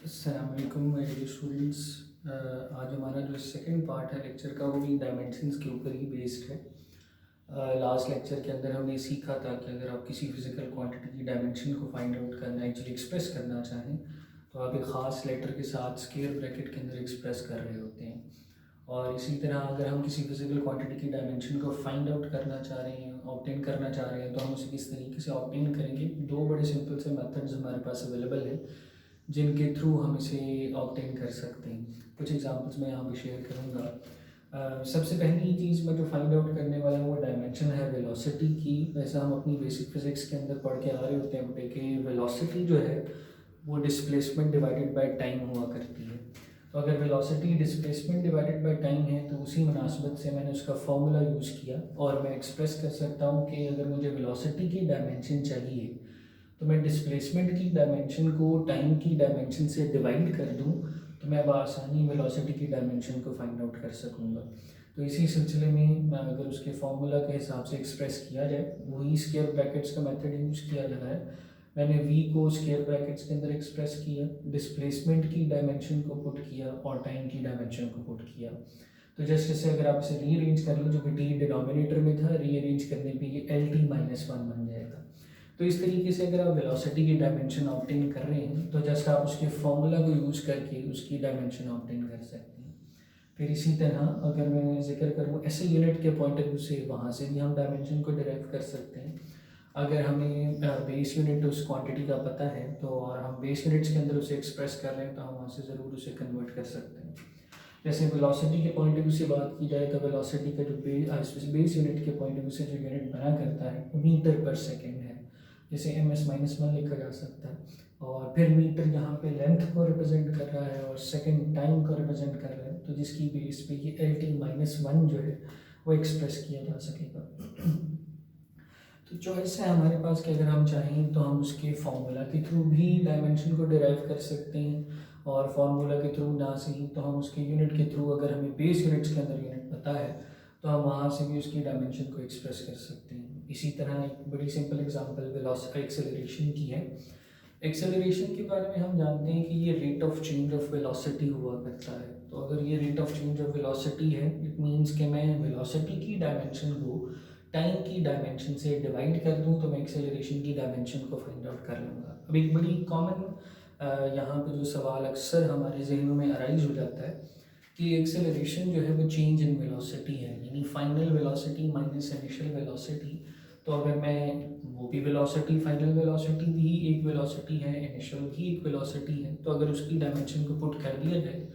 अस्सलाम वालेकुम my dear students. आज हमारा जो सेकंड पार्ट है लेक्चर का वो भी डायमेंशंस के ऊपर ही बेस्ड है। लास्ट लेक्चर के अंदर हमने सीखा था कि अगर आप किसी फिज़िकल क्वांटिटी की डायमेंशन को फाइंड आउट करना एक्चुअली एक्सप्रेस करना चाहें तो आप एक ख़ास लेटर के साथ स्क्वायर ब्रैकेट के अंदर एक्सप्रेस कर रहे होते हैं। और इसी तरह अगर हम किसी फिज़िकल क्वांटिटी की डायमेंशन को फाइंड आउट करना चाह रहे हैं, ऑब्टेन करना चाह रहे हैं, तो हम उसे किस तरीके से ऑब्टेन करेंगे। दो बड़े सिंपल से मेथड्स हमारे पास अवेलेबल है जिनके थ्रू हम इसे ऑब्टेन कर सकते हैं। कुछ एग्जांपल्स मैं यहाँ पे शेयर करूँगा। सबसे पहली चीज़ मैं जो फाइंड आउट करने वाला हूँ वो डायमेंशन है वेलोसिटी की। वैसे हम अपनी बेसिक फिज़िक्स के अंदर पढ़ के आ रहे होते हैं बेटे कि वेलोसिटी जो है वो डिस्प्लेसमेंट डिवाइडेड बाय टाइम हुआ करती है। तो अगर velocity displacement divided by time है तो उसी मुनासबत से मैंने उसका फॉर्मूला यूज़ किया और मैं एक्सप्रेस कर सकता हूँ कि अगर मुझे वेलोसिटी की डायमेंशन चाहिए तो मैं डिस्प्लेसमेंट की डायमेंशन को टाइम की डायमेंशन से डिवाइड कर दूं तो मैं आसानी वेलोसिटी की डायमेंशन को फाइंड आउट कर सकूंगा। तो इसी सिलसिले में अगर उसके फार्मूला के हिसाब से एक्सप्रेस किया जाए वही स्क्वायर ब्रैकेट्स का मेथड यूज़ किया जा रहा है। मैंने v को स्क्वायर ब्रैकेट्स के अंदर एक्सप्रेस किया, डिस्प्लेसमेंट की डायमेंशन को पुट किया और टाइम की डायमेंशन को पुट किया। तो जस्ट जैसे अगर आप इसे रीअरेंज कर लो, जो कि टी डिनोमिनेटर में था, रीअरेंज करने पे ये LT-1 बन जाएगा। तो इस तरीके से अगर आप वेलोसिटी की डायमेंशन ऑब्टेन कर रहे हैं तो जस्ट आप उसके फॉर्मूला को यूज़ करके उसकी डायमेंशन ऑब्टेन कर सकते हैं। फिर इसी तरह अगर मैं जिक्र करूँ ऐसे यूनिट के पॉइंट ऑफ व्यू से, वहाँ से भी हम डायमेंशन को डिराइव कर सकते हैं। अगर हमें बेस यूनिट उस क्वांटिटी का पता है तो और हम बेस यूनिट्स के अंदर उसे एक्सप्रेस कर रहे हैं तो हम वहाँ से ज़रूर उसे कन्वर्ट कर सकते हैं। जैसे वेलोसिटी के पॉइंट ऑफ व्यू से बात की जाए तो वेलोसिटी का जो बेस यूनिट के पॉइंट ऑफ व्यू से जो यूनिट बना करता है वो मीटर पर सेकेंड है, जिसे ms-1 लिखा जा सकता है। और फिर मीटर यहाँ पे लेंथ को रिप्रेजेंट कर रहा है और सेकेंड टाइम को रिप्रेजेंट कर रहा है, तो जिसकी बेस पे ये LT-1 जो है वो एक्सप्रेस किया जा सकेगा। तो चॉइस है हमारे पास कि अगर हम चाहें तो हम उसके फार्मूला के थ्रू भी डायमेंशन को डिराइव कर सकते हैं और फार्मूला के थ्रू ना सही तो हम उसके यूनिट के थ्रू, अगर हमें बेस यूनिट्स के अंदर यूनिट पता है तो हम वहाँ से भी उसकी डायमेंशन को एक्सप्रेस कर सकते हैं। इसी तरह एक बड़ी सिंपल एग्जांपल वेलोसिटी एक्सेलरेशन की है। एक्सेलरेशन के बारे में हम जानते हैं कि ये rate of change of velocity हुआ करता है। तो अगर ये rate of change of velocity है इट मीन्स कि मैं वेलोसिटी की डायमेंशन को टाइम की डायमेंशन से डिवाइड कर दूं तो मैं एक्सेलरेशन की डायमेंशन को फाइंड आउट कर लूँगा। अब एक बड़ी कॉमन यहाँ पे जो सवाल अक्सर हमारे जहनों में अराइज हो जाता है कि एक्सेलरेशन जो है वो चेंज इन वेलोसिटी है, यानी final velocity minus initial velocity. तो अगर मैं वो भी वेलोसिटी, फाइनल वेलोसिटी भी एक वेलोसिटी है, इनिशियल भी एक वेलोसिटी है, तो अगर उसकी डायमेंशन को पुट कर दिया जाए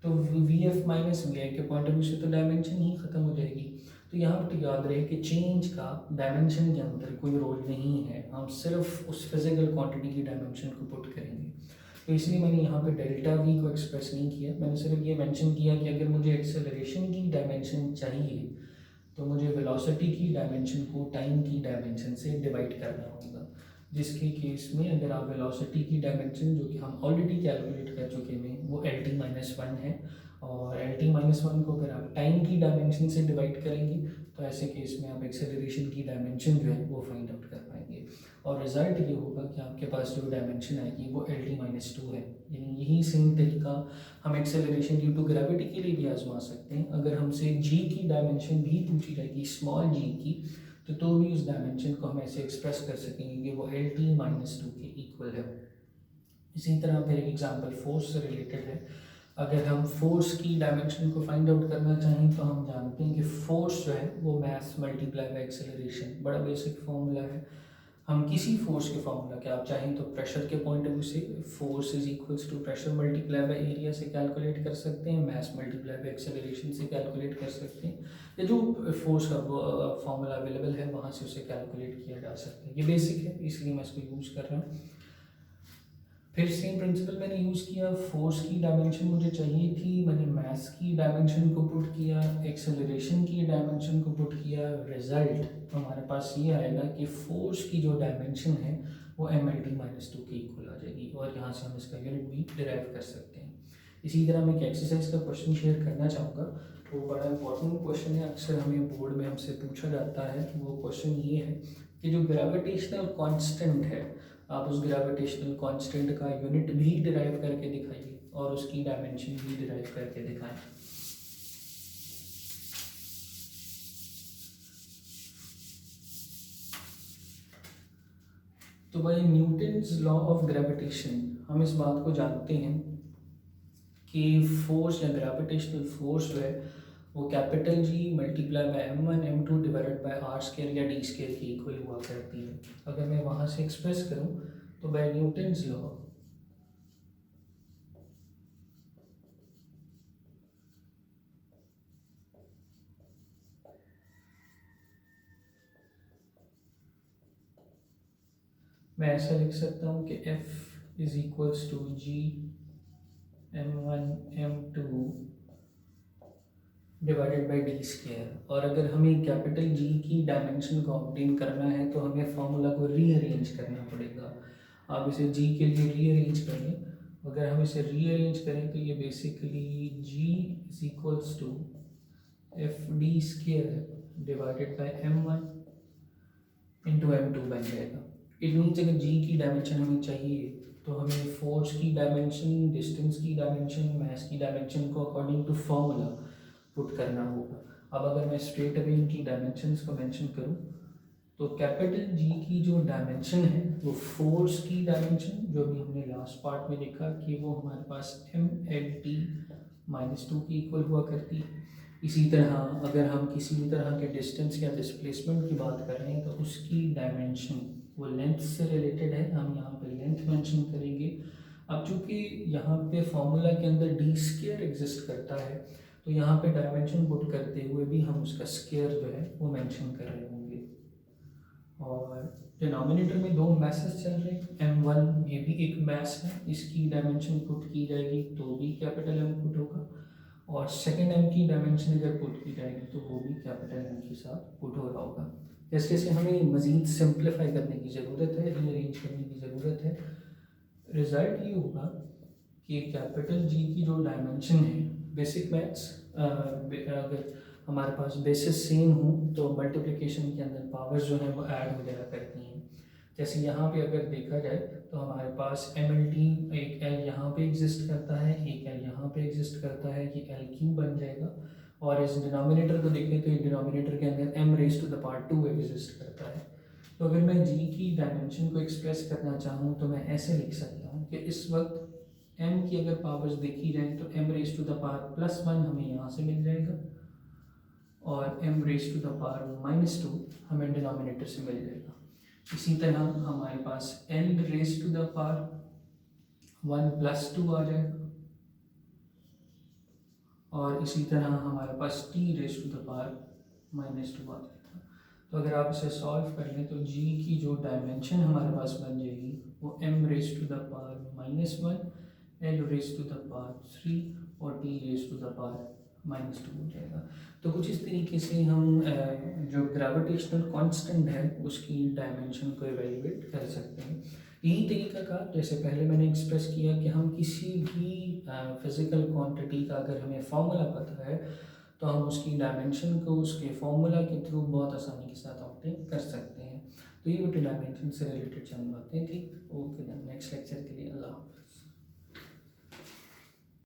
तो VF माइनस VI के पॉइंट ऑफ व्यू से तो डायमेंशन ही ख़त्म हो जाएगी। तो यहाँ पर याद रहे कि चेंज का डायमेंशन के अंदर कोई रोल नहीं है, हम सिर्फ उस फिजिकल क्वांटिटी की डायमेंशन को पुट करेंगे। तो इसलिए मैंने यहाँ पे डेल्टा V को एक्सप्रेस नहीं किया, मैंने सिर्फ ये मेंशन किया कि अगर मुझे एक्सेलरेशन की डायमेंशन चाहिए तो मुझे वेलोसिटी की डायमेंशन को टाइम की डायमेंशन से डिवाइड करना होगा। जिसके केस में अगर आप वेलोसिटी की डायमेंशन जो कि हम ऑलरेडी कैलकुलेट कर चुके हैं वो LT-1 है और LT-1 को अगर आप टाइम की डायमेंशन से डिवाइड करेंगे तो ऐसे केस में आप एक्सेलरेशन की डायमेंशन जो है वो फाइंड आउट कर पाएंगे और रिजल्ट ये होगा कि आपके पास जो डायमेंशन आएगी वो LT-2 है। यानी यही सेम तरीका हम एक्सेलरेशन ड्यू टू ग्रेविटी के लिए भी आजमा सकते हैं। अगर हमसे g की डायमेंशन भी पूछी जाएगी, स्मॉल g की, तो भी उस डायमेंशन को हम ऐसे एक्सप्रेस कर सकेंगे कि वो LT-2 के इक्वल है। इसी तरह फिर एक एग्जांपल फोर्स से रिलेटेड है। अगर हम फोर्स की डायमेंशन को फाइंड आउट करना चाहें तो हम जानते हैं कि फोर्स जो है वो मास मल्टीप्लाई बाय एक्सेलरेशन, बड़ा बेसिक फॉर्मूला है। हम किसी फोर्स के फार्मूला के, आप चाहें तो प्रेशर के पॉइंट ऑफ व्यू से force is equals to pressure multiply by area से कैलकुलेट कर सकते हैं, मास मल्टीप्लाई बाय एक्सेलरेशन से कैलकुलेट कर सकते हैं, या जो फोर्स का फार्मूला अवेलेबल है वहाँ से उसे कैलकुलेट किया जा सकता है। ये बेसिक है इसलिए मैं इसको यूज़ कर रहा हूँ। फिर सेम प्रिंसिपल मैंने यूज़ किया, फोर्स की डायमेंशन मुझे चाहिए थी, मैंने मास की डायमेंशन को पुट किया, एक्सेलरेशन की डायमेंशन को पुट किया, रिजल्ट हमारे पास ये आएगा कि फोर्स की जो डायमेंशन है वो MLT-2 के इक्वल आ जाएगी और यहाँ से हम इसका यूनिट भी डिराइव कर सकते हैं। इसी तरह मैं एक एक्सरसाइज का क्वेश्चन शेयर करना चाहूँगा, वो बड़ा इंपॉर्टेंट क्वेश्चन है, अक्सर हमें बोर्ड में हमसे पूछा जाता है। वो क्वेश्चन ये है कि जो ग्रेविटेशनल कांस्टेंट है आप उस ग्रेविटेशनल कांस्टेंट का यूनिट भी डिराइव करके दिखाइए और उसकी डायमेंशन भी डिराइव करके दिखाएं। तो भाई न्यूटन्स लॉ ऑफ ग्रेविटेशन, हम इस बात को जानते हैं कि फोर्स या ग्रेविटेशनल फोर्स जो है वो capital G multiply by m1 m2 divided by r square या डी स्क्वायर की इक्वल हुआ करती है। अगर मैं वहाँ से एक्सप्रेस करूँ तो बाय न्यूटन्स लॉ मैं ऐसा लिख सकता हूँ कि F is equals to G m1 m2 divided by d square. और अगर हमें कैपिटल जी की डायमेंशन को ऑब्टेन करना है तो हमें फार्मूला को रीअरेंज करना पड़ेगा। आप इसे जी के लिए रीअरेंज करें। अगर हम इसे रीअरेंज करें तो ये basically G is equals to F d square divided by m1 into m2 बन जाएगा। इट मीन्स अगर जी की डायमेंशन हमें चाहिए तो हमें फोर्स की डायमेंशन, डिस्टेंस की डायमेंशन, मास की डायमेंशन को अकॉर्डिंग टू फार्मूला पुट करना होगा। अब अगर मैं स्ट्रेट अवे इनकी डायमेंशंस को मेंशन करूं तो कैपिटल जी की जो डायमेंशन है वो फोर्स की डायमेंशन, जो भी हमने लास्ट पार्ट में देखा कि वो हमारे पास m/t -2 की इक्वल हुआ करती। इसी तरह अगर हम किसी भी तरह के डिस्टेंस या डिस्प्लेसमेंट की बात कर रहे हैं तो उसकी डायमेंशन वो लेंथ से रिलेटेड है, हम यहाँ पे लेंथ मेंशन करेंगे। अब चूँकि यहाँ पे फॉर्मूला के अंदर डी स्क्वायर एग्जिस्ट करता है तो यहाँ पे डायमेंशन पुट करते हुए भी हम उसका स्क्वायर जो है वो मेंशन कर रहे होंगे। और डिनोमिनेटर में दो मैसेज चल रहे हैं, m1 ये भी एक मैस है, इसकी डायमेंशन पुट की जाएगी तो भी कैपिटल M पुट होगा, और सेकेंड M की डायमेंशन अगर पुट की जाएगी तो वो भी कैपिटल M के साथ पुट हो रहा होगा। जैसे जैसे हमें मज़ीद सिंप्लीफाई करने की ज़रूरत है, रीअरेंज करने की ज़रूरत है, रिज़ल्ट ये होगा कि कैपिटल जी की जो डायमेंशन है, बेसिक मैथ्स अगर हमारे पास बेसिस सेम हो तो मल्टीप्लिकेशन के अंदर पावर्स जो है वो ऐड हो जाया करती हैं। जैसे यहाँ पे अगर देखा जाए तो हमारे पास MLT एक L यहाँ पे एग्जिस्ट करता है, एक L यहाँ पे एग्जिस्ट करता है, ये L³ बन जाएगा। और इस डिनोमिनेटर को देखें तो ये डिनोमिनेटर के अंदर m⁻² एग्जिस्ट करता है। तो अगर मैं जी की डायमेंशन को एक्सप्रेस करना चाहूँ तो मैं ऐसे लिख सकता हूँ कि इस वक्त m की अगर पावर्स देखी जाए तो m⁻+1 हमें यहाँ से मिल जाएगा और m⁻² हमें डिनोमिनेटर से मिल जाएगा। इसी तरह हमारे पास l⁻1 +2 आ जाएगा और इसी तरह हमारे पास t⁻⁻2 आ जाएगा। तो अगर आप इसे सॉल्व कर लें तो g की जो डायमेंशन हमारे पास बन जाएगी वो m⁻⁻1 l⁻3 और t⁻⁻2 हो जाएगा। तो कुछ इस तरीके से हम जो ग्रेविटेशनल कांस्टेंट है उसकी डायमेंशन को एवेल्युएट कर सकते हैं। यही तरीका का जैसे पहले मैंने एक्सप्रेस किया कि हम किसी भी फिज़िकल क्वांटिटी का अगर हमें फॉर्मूला पता है तो हम उसकी डायमेंशन को उसके फॉर्मूला के थ्रू बहुत आसानी के साथ ऑब्टेन कर सकते हैं। तो ये वो डायमेंशन से रिलेटेड चंद बातें थी। ओके, नेक्स्ट लेक्चर के लिए अल्लाह हाफ़िज़।